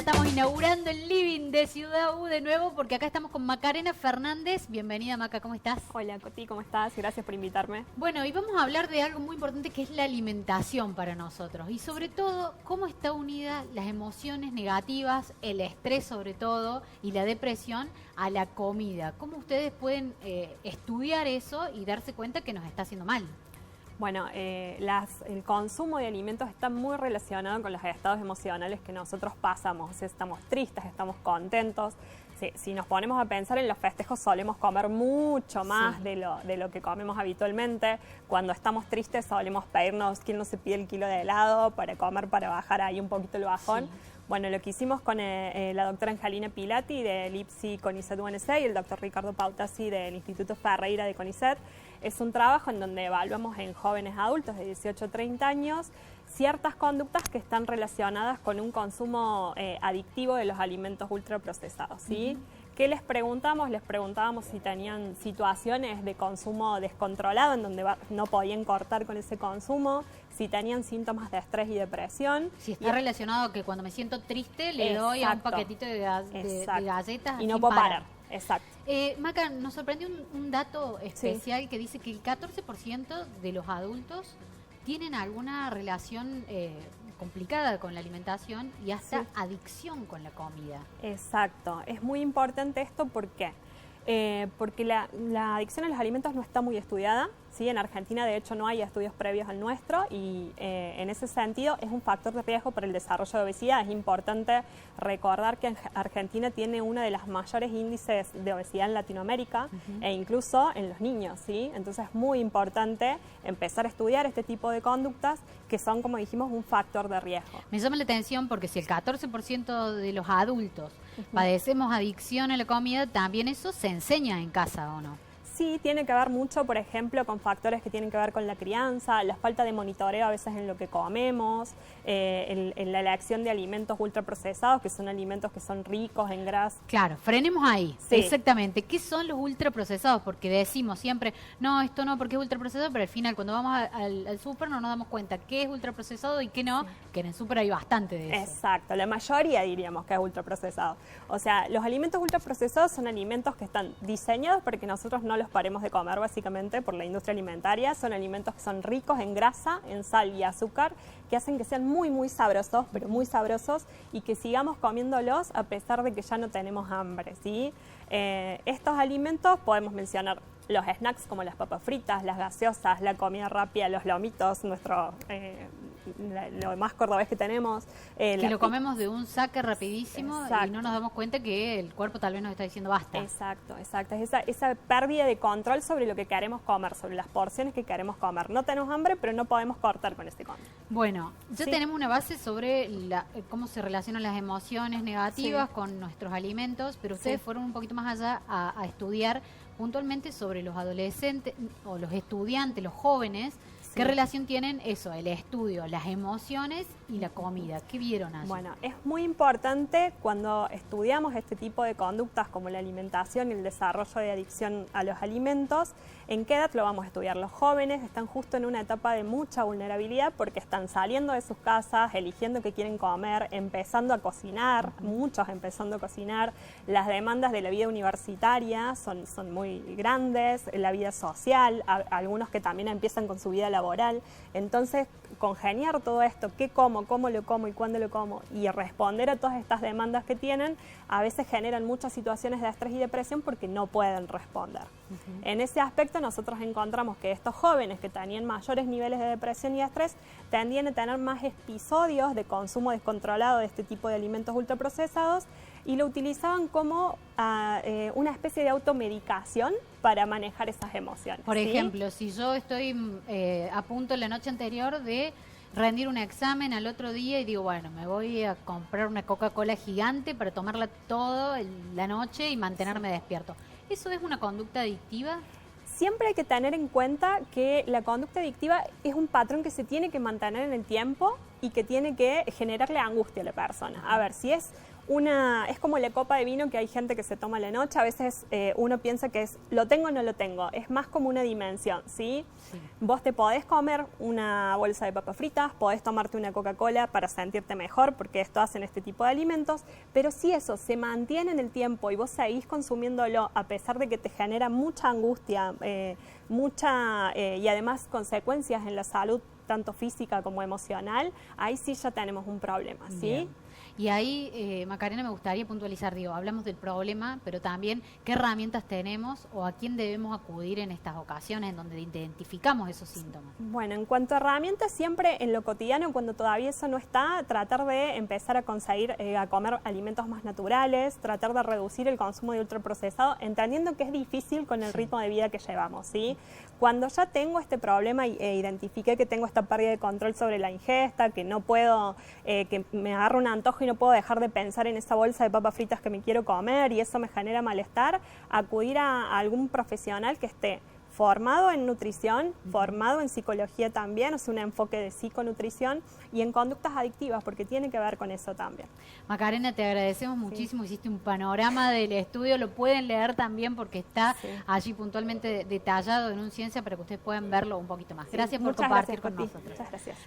estamos inaugurando el living de Ciudad U de nuevo porque acá estamos con Macarena Fernández. Bienvenida, Maca, ¿cómo estás? Hola, Coti, ¿cómo estás? Gracias por invitarme. Bueno, y vamos a hablar de algo muy importante que es la alimentación para nosotros y sobre todo cómo está unida las emociones negativas, el estrés sobre todo y la depresión a la comida. ¿Cómo ustedes pueden estudiar eso y darse cuenta que nos está haciendo mal? Bueno, el consumo de alimentos está muy relacionado con los estados emocionales que nosotros pasamos. O sea, estamos tristes, estamos contentos. Si nos ponemos a pensar en los festejos, solemos comer mucho más de lo que comemos habitualmente. Cuando estamos tristes, solemos pedirnos, ¿quién no se pide el kilo de helado para comer, para bajar ahí un poquito el bajón? Sí. Bueno, lo que hicimos con la doctora Angelina Pilati del IPSI CONICET UNC y el doctor Ricardo Pautasi del Instituto Ferreira de CONICET es un trabajo en donde evaluamos en jóvenes adultos de 18 a 30 años ciertas conductas que están relacionadas con un consumo adictivo de los alimentos ultraprocesados, ¿sí? ¿Qué les preguntamos? Les preguntábamos si tenían situaciones de consumo descontrolado en donde no podían cortar con ese consumo, si tenían síntomas de estrés y depresión. Si está relacionado que cuando me siento triste le doy a un paquetito de galletas y no puedo parar. Exacto. Maca, nos sorprendió un dato especial que dice que el 14% de los adultos tienen alguna relación complicada con la alimentación y hasta adicción con la comida. Exacto, es muy importante esto porque la adicción a los alimentos no está muy estudiada, ¿sí? En Argentina de hecho no hay estudios previos al nuestro y en ese sentido es un factor de riesgo para el desarrollo de obesidad. Es importante recordar que Argentina tiene uno de los mayores índices de obesidad en Latinoamérica e incluso en los niños, ¿sí? Entonces es muy importante empezar a estudiar este tipo de conductas que son, como dijimos, un factor de riesgo. Me llama la atención porque si el 14% de los adultos padecemos adicción a la comida, también eso se enseña en casa, ¿o no? Sí, tiene que ver mucho, por ejemplo, con factores que tienen que ver con la crianza, la falta de monitoreo a veces en lo que comemos, en la elección de alimentos ultraprocesados, que son alimentos que son ricos en grasa. Claro, frenemos ahí. Sí. Exactamente. ¿Qué son los ultraprocesados? Porque decimos siempre, no, esto no, porque es ultraprocesado, pero al final cuando vamos al súper no nos damos cuenta qué es ultraprocesado y qué no, que en el súper hay bastante de eso. Exacto, la mayoría diríamos que es ultraprocesado. O sea, los alimentos ultraprocesados son alimentos que están diseñados para que nosotros no los paremos de comer básicamente por la industria alimentaria. Son alimentos que son ricos en grasa, en sal y azúcar, que hacen que sean muy, muy sabrosos, pero muy sabrosos, y que sigamos comiéndolos a pesar de que ya no tenemos hambre, ¿sí? Estos alimentos podemos mencionar los snacks como las papas fritas, las gaseosas, la comida rápida, los lomitos, lo más cordobés que tenemos. Que lo comemos de un saque rapidísimo. Exacto. Y no nos damos cuenta que el cuerpo tal vez nos está diciendo basta. Exacto, exacto. Es esa pérdida de control sobre lo que queremos comer, sobre las porciones que queremos comer. No tenemos hambre, pero no podemos cortar con este comer. Bueno, ya tenemos una base sobre cómo se relacionan las emociones negativas con nuestros alimentos, pero ustedes fueron un poquito más allá a estudiar puntualmente sobre los adolescentes o los estudiantes, los jóvenes. ¿Qué relación tienen eso, el estudio, las emociones y la comida? ¿Qué vieron allí? Bueno, es muy importante cuando estudiamos este tipo de conductas como la alimentación y el desarrollo de adicción a los alimentos, ¿en qué edad lo vamos a estudiar? Los jóvenes están justo en una etapa de mucha vulnerabilidad porque están saliendo de sus casas, eligiendo qué quieren comer, empezando a cocinar, muchos empezando a cocinar. Las demandas de la vida universitaria son muy grandes, la vida social, algunos que también empiezan con su vida laboral. Entonces, congeniar todo esto, qué como, cómo lo como y cuándo lo como, y responder a todas estas demandas que tienen, a veces generan muchas situaciones de estrés y depresión porque no pueden responder. En ese aspecto nosotros encontramos que estos jóvenes que tenían mayores niveles de depresión y estrés tendían a tener más episodios de consumo descontrolado de este tipo de alimentos ultraprocesados y lo utilizaban como una especie de automedicación para manejar esas emociones. Por ejemplo, si yo estoy a punto la noche anterior de rendir un examen al otro día y digo, bueno, me voy a comprar una Coca-Cola gigante para tomarla toda la noche y mantenerme despierto. ¿Eso es una conducta adictiva? Siempre hay que tener en cuenta que la conducta adictiva es un patrón que se tiene que mantener en el tiempo y que tiene que generarle angustia a la persona. A ver, si es como la copa de vino que hay gente que se toma a la noche, a veces uno piensa que es lo tengo o no lo tengo, es más como una dimensión, ¿sí? Sí. Vos te podés comer una bolsa de papas fritas, podés tomarte una Coca-Cola para sentirte mejor, porque esto hacen este tipo de alimentos, pero si eso se mantiene en el tiempo y vos seguís consumiéndolo a pesar de que te genera mucha angustia, y además consecuencias en la salud, tanto física como emocional, ahí sí ya tenemos un problema, ¿sí? Bien. Y ahí, Macarena, me gustaría puntualizar, hablamos del problema, pero también qué herramientas tenemos o a quién debemos acudir en estas ocasiones en donde identificamos esos síntomas. Bueno, en cuanto a herramientas, siempre en lo cotidiano, cuando todavía eso no está, tratar de empezar a conseguir, a comer alimentos más naturales, tratar de reducir el consumo de ultraprocesado, entendiendo que es difícil con el ritmo de vida que llevamos, ¿sí? Cuando ya tengo este problema e identifiqué que tengo esta pérdida de control sobre la ingesta, que no puedo, que me agarro un antojo y no puedo dejar de pensar en esa bolsa de papas fritas que me quiero comer y eso me genera malestar, acudir a algún profesional que esté formado en nutrición, formado en psicología también, o sea, un enfoque de psiconutrición y en conductas adictivas, porque tiene que ver con eso también. Macarena, te agradecemos muchísimo, hiciste un panorama del estudio, lo pueden leer también porque está allí puntualmente detallado en un Ciencia para que ustedes puedan verlo un poquito más. Gracias por compartir con nosotros. Muchas gracias.